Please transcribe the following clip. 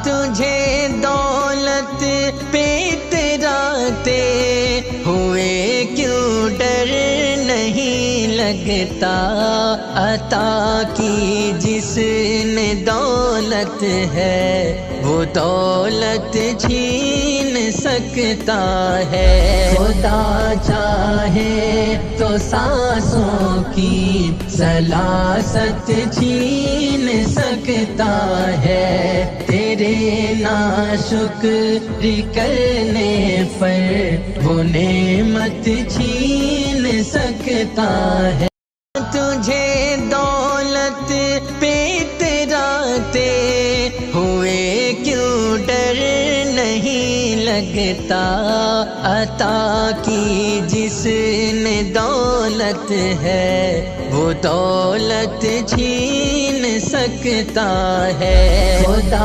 तुझे दौलत पे इतराते हुए क्यों डर नहीं लगता। अता की जिसने दौलत है वो दौलत छीन सकता है। खुदा चाहे तो सांसों की सलासत छीन सकता है। तेरे नाशुक्र करने पर वो नेमत छीन सकता है। तुझे दौलत पे इतराते हुए क्यों डर नहीं लगता। अता की जिसने दौलत है वो दौलत छीन सकता है। खुदा